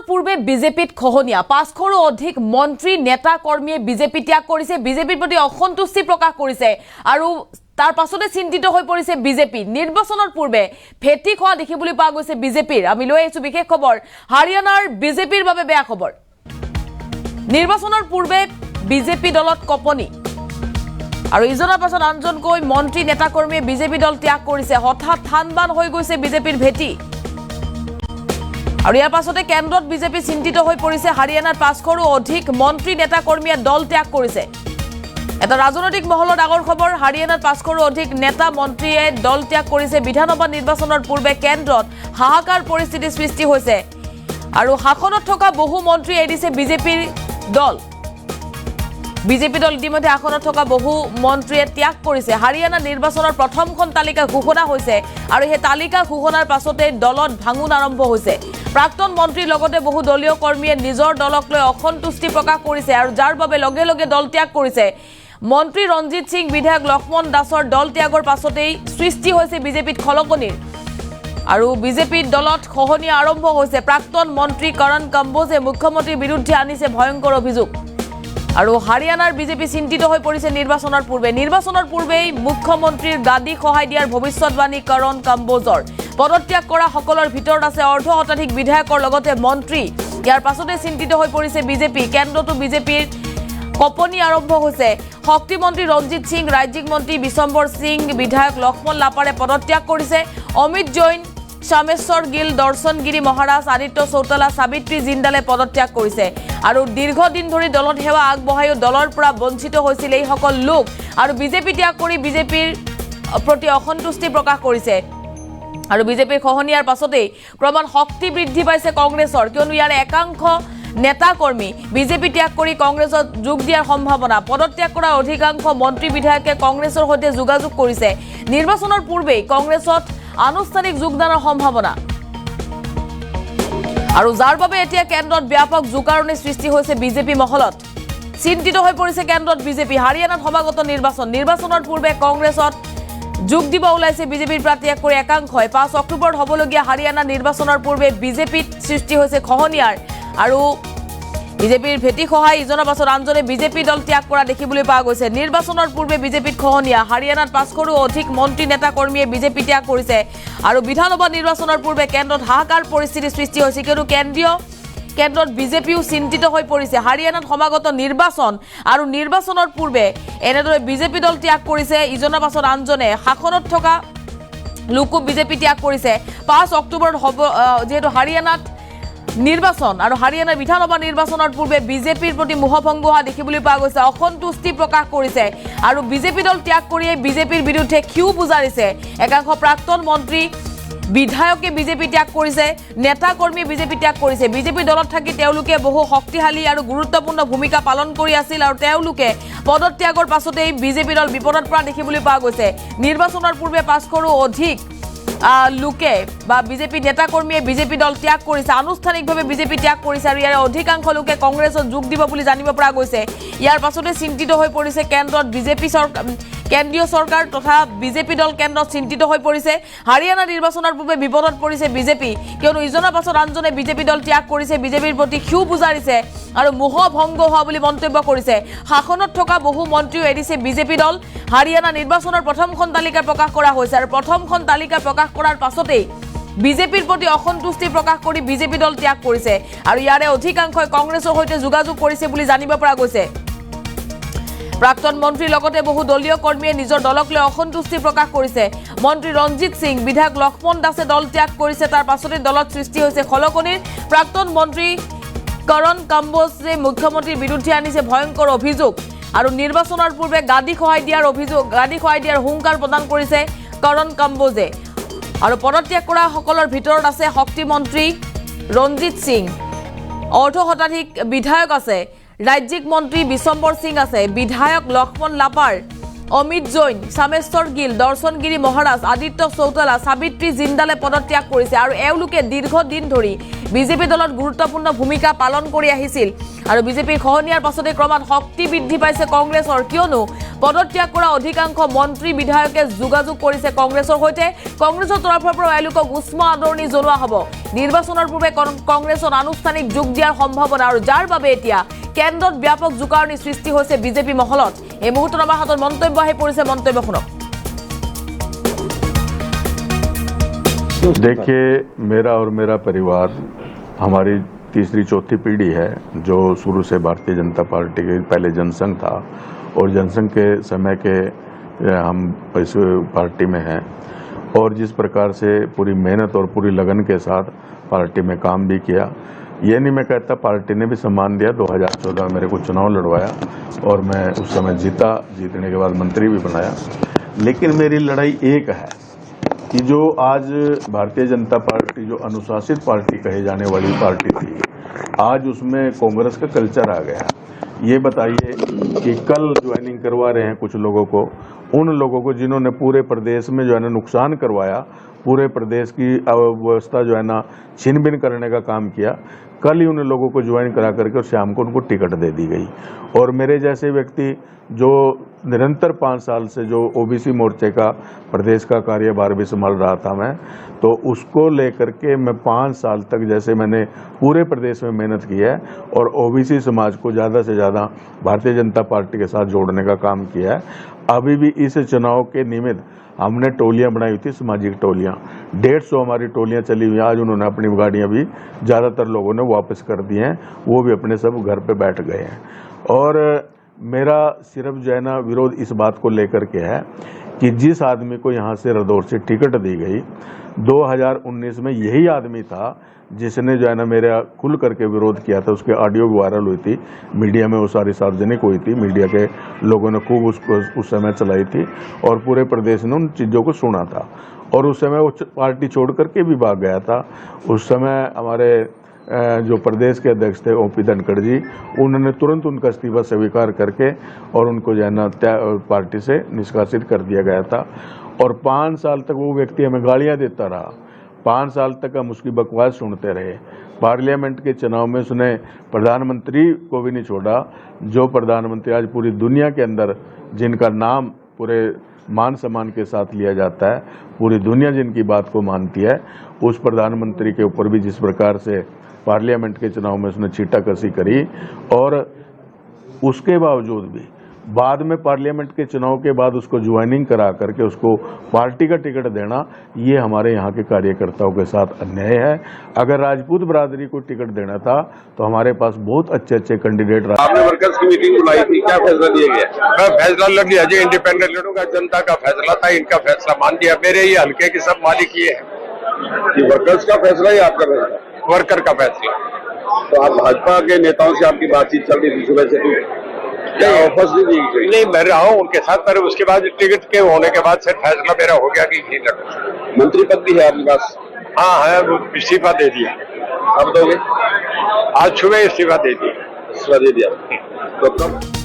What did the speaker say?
পূৰ্বে বিজেপিত খহনীয়া ৫০০ৰো অধিক মন্ত্ৰী নেতা কৰ্মীয়ে বিজেপি ত্যাগ কৰিছে বিজেপিৰ প্ৰতি অসন্তুষ্টি প্ৰকাশ কৰিছে আৰু তাৰ পাছতে চিন্তিত হৈ পৰিছে বিজেপি নিৰ্বাচনৰ পূৰ্বে ফেটি খোৱা দেখিবলৈ পোৱা গৈছে বিজেপিৰ আমি লৈ আহিছো বিশেষ খবৰ হাৰিয়ানাৰ বিজেপিৰ বাবে বেয়া খবৰ নিৰ্বাচনৰ পূৰ্বে বিজেপি দলত কপনি আৰু ইজনৰ পাছত আনজনকৈ মন্ত্ৰী নেতা কৰ্মীয়ে বিজেপি দল ত্যাগ কৰিছে হঠাৎ থানবান হৈ গৈছে বিজেপিৰ ভেটি আৰু ইয়াৰ পাছতে কেন্দ্ৰত বিজেপি চিন্তিত হৈ পৰিছে হাৰিয়ানাৰ ৫০০ৰো অধিক মন্ত্ৰী নেতা কৰ্মীয়ে দল ত্যাগ কৰিছে এটা ৰাজনৈতিক মহলৰ ডাঙৰ খবৰ হাৰিয়ানাৰ ৫০০ৰো অধিক নেতা মন্ত্ৰীয়ে দল ত্যাগ কৰিছে বিধানসভা নিৰ্বাচনৰ পূৰ্বে কেন্দ্ৰত হাহাকাৰ পৰিস্থিতি সৃষ্টি হৈছে আৰু শাসনত থকা বহু মন্ত্ৰী এৰিছে বিজেপিৰ দল বিজেপি দল ইতিমধ্যে আসনত থকা বহু মন্ত্ৰীয়ে ত্যাগ কৰিছে হাৰিয়ানা নিৰ্বাচনৰ প্ৰথমখন তালিকা ঘোষণা হৈছে আৰু এই তালিকা ঘোষণাৰ পাছতে দলত ভাঙুন আৰম্ভ হৈছে প্ৰাক্তন মন্ত্ৰীৰ লগতে বহু দলীয় কৰ্মীয়ে নিজৰ দলক লৈ অসন্তুষ্টি প্ৰকাশ কৰিছে আৰু যাৰ বাবে লগে লগে দল ত্যাগ কৰিছে মন্ত্ৰী ৰঞ্জিত সিং বিধায়ক লক্ষ্মণ দাসৰ দল ত্যাগৰ পাছতেই সৃষ্টি হৈছে বিজেপিত খলকনিৰ আৰু বিজেপিৰ দলত খহনীয়া আৰম্ভ হৈছে প্ৰাক্তন মন্ত্ৰী কৰণ কম্বোজে মুখ্যমন্ত্ৰীৰ বিৰুদ্ধে আনিছে ভয়ংকৰ অভিযোগ আৰু হাৰিয়ানাৰ বিজেপি চিন্তিত হৈ পৰিছে নিৰ্বাচনৰ পূৰ্বেই মুখ্যমন্ত্ৰীৰ গাদী খহাই দিয়াৰ ভৱিষ্যতবাণী কৰণ কম্বোজৰ পদত্যাগ কৰা সকলৰ ভিতৰত আছে অৰ্ধ শতাধিক বিধায়কৰ লগতে মন্ত্ৰী ইয়াৰ পাছতে চিন্তিত হৈ পৰিছে বিজেপি কেন্দ্ৰতো বিজেপিৰ কপনি আৰম্ভ হৈছে শক্তি মন্ত্ৰী ৰঞ্জিত সিং ৰাজ্যিক মন্ত্ৰী বিশম্বৰ সিং বিধায়ক লক্ষ্মণ লাপাৰে পদত্যাগ কৰিছে অমিত জৈন শামেশ্বৰ গিল দৰ্শনগিৰি মহাৰাজ আদিত্য চৌতালা সাবিত্ৰী জিন্দালে পদত্যাগ কৰিছে আৰু দীৰ্ঘদিন ধৰি দলত সেৱা আগবঢ়ায়ো দলৰ পৰা বঞ্চিত হৈছিল এই সকল লোক আৰু বিজেপি ত্যাগ কৰি বিজেপিৰ প্ৰতি অসন্তুষ্টি প্ৰকাশ কৰিছে আৰু বিজেপিৰ খহনীয়াৰ পাছতেই ক্ৰমান শক্তি বৃদ্ধি পাইছে কংগ্ৰেছৰ কিয়নো ইয়াৰ একাংশ নেতা কৰ্মী বিজেপি ত্যাগ কৰি কংগ্ৰেছত যোগ দিয়াৰ সম্ভাৱনা পদত্যাগ কৰা অধিকাংশ মন্ত্ৰী বিধায়কে কংগ্ৰেছৰ সৈতে যোগাযোগ কৰিছে নিৰ্বাচনৰ পূৰ্বেই কংগ্ৰেছত আনুষ্ঠানিক যোগদানৰ সম্ভাৱনা আৰু যাৰ বাবে এতিয়া কেন্দ্ৰত ব্যাপক জোকাৰণি সৃষ্টি হৈছে বিজেপি মহলত চিন্তিত হৈ পৰিছে কেন্দ্ৰত বিজেপি হাৰিয়ানাত সমাগত নিৰ্বাচনৰ পূৰ্বে কংগ্ৰেছত যোগ দিব ওলাইছে বিজেপিৰ পৰা ত্যাগ কৰি একাংশই ৫ অক্টোবৰত হ'বলগীয়া হাৰিয়ানা নিৰ্বাচনৰ পূৰ্বে বিজেপিত সৃষ্টি হৈছে খহনীয়াৰ আৰু বিজেপিৰ ভেটি খহাই ইজনৰ পাছত আনজনে বিজেপি দল ত্যাগ কৰা দেখিবলৈ পোৱা গৈছে নিৰ্বাচনৰ পূৰ্বে বিজেপিত খহনীয়া হাৰিয়ানাত ৫০০ৰো অধিক মন্ত্ৰী নেতা কৰ্মীয়ে বিজেপি ত্যাগ কৰিছে আৰু বিধানসভা নিৰ্বাচনৰ পূৰ্বে কেন্দ্ৰত হাহাকাৰ পৰিস্থিতি সৃষ্টি হৈছে কিন্তু কেন্দ্ৰত বিজেপিও চিন্তিত হৈ পৰিছে হাৰিয়ানাত সমাগত নিৰ্বাচন আৰু নিৰ্বাচনৰ পূৰ্বে এনেদৰে বিজেপি দল ত্যাগ কৰিছে ইজনৰ পাছত আনজনে শাসনত থকা লোকো বিজেপি ত্যাগ কৰিছে ৫ অক্টোবৰত হ'ব যেহেতু হাৰিয়ানাত নিৰ্বাচন আৰু হাৰিয়ানাৰ বিধানসভা নিৰ্বাচনৰ পূৰ্বে বিজেপিৰ প্ৰতি মোহভংগ হোৱা দেখিবলৈ পোৱা গৈছে অসন্তুষ্টি প্ৰকাশ কৰিছে আৰু বিজেপি দল ত্যাগ কৰিয়ে বিজেপিৰ বিৰুদ্ধে ক্ষোভ বুজাৰিছে একাংশ প্ৰাক্তন মন্ত্ৰী বিধায়কে বিজেপি ত্যাগ কৰিছে নেতা কৰ্মী বিজেপি ত্যাগ কৰিছে বিজেপি দলত থাকি তেওঁলোকে বহু শক্তিশালী আৰু গুৰুত্বপূৰ্ণ ভূমিকা পালন কৰি আছিল আৰু তেওঁলোকে পদত্যাগৰ পাছতেই বিজেপি দল বিপদত পৰা দেখিবলৈ পোৱা গৈছে নিৰ্বাচনৰ পূৰ্বে ৫০০ৰো অধিক লোকে বা বিজেপি নেতা কৰ্মীয়ে বিজেপি দল ত্যাগ কৰিছে আনুষ্ঠানিকভাৱে বিজেপি ত্যাগ কৰিছে আৰু ইয়াৰ অধিকাংশ লোকে কংগ্ৰেছত যোগ দিব বুলি জানিব পৰা গৈছে ইয়াৰ পাছতে চিন্তিত হৈ পৰিছে কেন্দ্ৰত বিজেপি কেন্দ্ৰীয় চৰকাৰ তথা বিজেপি দল কেন্দ্ৰত চিন্তিত হৈ পৰিছে হাৰিয়ানা নিৰ্বাচনৰ পূৰ্বে বিপদত পৰিছে বিজেপি কিয়নো ইজনৰ পাছত আনজনে বিজেপি দল ত্যাগ কৰিছে বিজেপিৰ প্ৰতি ক্ষোভ বুজাৰিছে আৰু মোহভংগ হোৱা বুলি মন্তব্য কৰিছে শাসনত থকা বহু মন্ত্ৰীও এৰিছে বিজেপি দল হাৰিয়ানা নিৰ্বাচনৰ প্ৰথমখন তালিকা প্ৰকাশ কৰা হৈছে আৰু প্ৰথমখন তালিকা প্ৰকাশ কৰাৰ পাছতেই বিজেপিৰ প্ৰতি অসন্তুষ্টি প্ৰকাশ কৰি বিজেপি দল ত্যাগ কৰিছে আৰু ইয়াৰে অধিকাংশই কংগ্ৰেছৰ সৈতে যোগাযোগ কৰিছে বুলি জানিব পৰা গৈছে প্ৰাক্তন মন্ত্ৰীৰ লগতে বহু দলীয় কৰ্মীয়ে নিজৰ দলক লৈ অসন্তুষ্টি প্ৰকাশ কৰিছে মন্ত্ৰী ৰঞ্জিত সিং বিধায়ক লক্ষ্মণ দাসে দল ত্যাগ কৰিছে তাৰ পাছতে দলত সৃষ্টি হৈছে খলকনিৰ প্ৰাক্তন মন্ত্ৰী কৰণ কম্বোজে মুখ্যমন্ত্ৰীৰ বিৰুদ্ধে আনিছে ভয়ংকৰ অভিযোগ আৰু নিৰ্বাচনৰ পূৰ্বে গাদী খহাই দিয়াৰ হুংকাৰ প্ৰদান কৰিছে কৰণ কম্বোজে আৰু পদত্যাগ কৰা সকলৰ ভিতৰত আছে শক্তি মন্ত্ৰী ৰঞ্জিত সিং অৰ্ধ শতাধিক বিধায়ক আছে ৰাজ্যিক মন্ত্ৰী বিশম্বৰ সিং আছে বিধায়ক লক্ষ্মণ লাপাৰ অমিত জৈন শামেশ্বৰ গিল দৰ্শনগিৰি মহাৰাজ আদিত্য চৌতালা সাবিত্ৰী জিন্দালে পদত্যাগ কৰিছে আৰু এওঁলোকে দীৰ্ঘদিন ধৰি বিজেপি দলত গুৰুত্বপূৰ্ণ ভূমিকা পালন কৰি আহিছিল আৰু বিজেপিৰ খহনীয়াৰ পাছতে ক্ৰমান শক্তি বৃদ্ধি পাইছে কংগ্ৰেছৰ কিয়নো পদত্যাগ কৰা অধিকাংশ মন্ত্ৰী বিধায়কে যোগাযোগ কৰিছে কংগ্ৰেছৰ সৈতে। কংগ্ৰেছৰ তৰফৰ পৰা এওঁলোকক উষ্ম আদৰণি জনোৱা হ'ব। নিৰ্বাচনৰ পূৰ্বে কংগ্ৰেছত আনুষ্ঠানিক যোগ দিয়াৰ সম্ভাৱনা আৰু যাৰ বাবে এতিয়া কেন্দ্ৰত ব্যাপক জোকাৰণি সৃষ্টি হৈছে বিজেপি মহলত। এই মুহূৰ্তত আমাৰ হাতত মন্তব্য আহি পৰিছে, মন্তব্য শুনক। देखिए, मेरा और मेरा परिवार हमारी तीसरी चौथी पीढ़ी है जो शुरू से भारतीय जनता पार्टी के पहले जनसंघ था और जनसंघ के समय के हम इस पार्टी में हैं और जिस प्रकार से पूरी मेहनत और पूरी लगन के साथ पार्टी में काम भी किया। ये नहीं मैं कहता, पार्टी ने भी सम्मान दिया। 2014 में मेरे को चुनाव लड़वाया और मैं उस समय जीता, जीतने के बाद मंत्री भी बनाया। लेकिन मेरी लड़ाई एक है कि जो आज भारतीय जनता पार्टी जो अनुशासित पार्टी कहे जाने वाली पार्टी थी, आज उसमें कांग्रेस का कल्चर आ गया। ये बताइए कि कल ज्वाइनिंग करवा रहे हैं कुछ लोगों को, उन लोगों को जिन्होंने पूरे प्रदेश में जो है ना नुकसान करवाया, पूरे प्रदेश की व्यवस्था जो है ना छीन बीन करने का काम किया, कल ही उन लोगों को ज्वाइन करा करके और शाम को उनको टिकट दे दी गई। और मेरे जैसे व्यक्ति जो निरंतर 5 साल से जो ओबीसी मोर्चे का प्रदेश का कार्यभार भी संभाल रहा था मैं, तो उसको लेकर के मैं 5 साल तक जैसे मैंने पूरे प्रदेश में मेहनत की है और ओबीसी समाज को ज़्यादा से ज़्यादा भारतीय जनता पार्टी के साथ जोड़ने का काम किया है। अभी भी इस चुनाव के निमित्त हमने टोलियां बनाई थी, सामाजिक टोलियां, 150 हमारी टोलियां चली हुई। आज उन्होंने अपनी गाड़ियां भी ज़्यादातर लोगों ने वापस कर दी हैं, वो भी अपने सब घर पे बैठ गए हैं। और मेरा सिर्फ जो है ना विरोध इस बात को लेकर के है कि जिस आदमी को यहाँ से रदौर से टिकट दी गई, 2019 में यही आदमी था जिसने जो है ना मेरा खुल करके विरोध किया था। उसके ऑडियो भी वायरल हुई थी, मीडिया में वो सारी सार्वजनिक हुई थी, मीडिया के लोगों ने खूब उसको उस समय चलाई थी और पूरे प्रदेश ने उन चीज़ों को सुना था। और उस समय वो पार्टी छोड़ करके भी भाग गया था। उस समय हमारे जो प्रदेश के अध्यक्ष थे ओपी धनखड़ जी, उन्होंने तुरंत उनका इस्तीफा स्वीकार करके और उनको जो है ना पार्टी से निष्कासित कर दिया गया था। और 5 साल तक वो व्यक्ति हमें गालियां देता रहा, 5 साल तक हम उसकी बकवास सुनते रहे। पार्लियामेंट के चुनाव में उसने प्रधानमंत्री को भी नहीं छोड़ा, जो प्रधानमंत्री आज पूरी दुनिया के अंदर जिनका नाम पूरे मान सम्मान के साथ लिया जाता है, पूरी दुनिया जिनकी बात को मानती है, उस प्रधानमंत्री के ऊपर भी जिस प्रकार से पार्लियामेंट के चुनाव में उसने छींटाकशी करी और उसके बावजूद भी बाद में पार्लियामेंट के चुनाव के बाद उसको ज्वाइनिंग करा करके उसको पार्टी का टिकट देना, ये हमारे यहाँ के कार्यकर्ताओं के साथ अन्याय है। अगर राजपूत बरादरी को टिकट देना था तो हमारे पास बहुत अच्छे अच्छे कैंडिडेट। आपने वर्कर्स की मीटिंग बुलाई थी, क्या फैसला लिया गया? मैं फैसला लग लिया जी, इंडिपेंडेंट लड़ूंगा। जनता का फैसला था, इनका फैसला मान दिया। मेरे ही हल्के के सब मालिक ये है। वर्कर्स का फैसला या आपका फैसला? वर्कर का फैसला। तो आप भाजपा के नेताओं से आपकी बातचीत चल रही थी सुबह से? नहीं, मैं रहा हूँ उनके साथ, पर उसके बाद टिकट के होने के बाद से फैसला मेरा हो गया कि नहीं लगा। मंत्री पद भी है आपके पास? हाँ है, इस्तीफा दे दिया। अब दोगे? आज सुबह इस्तीफा दे दिया। तो कब?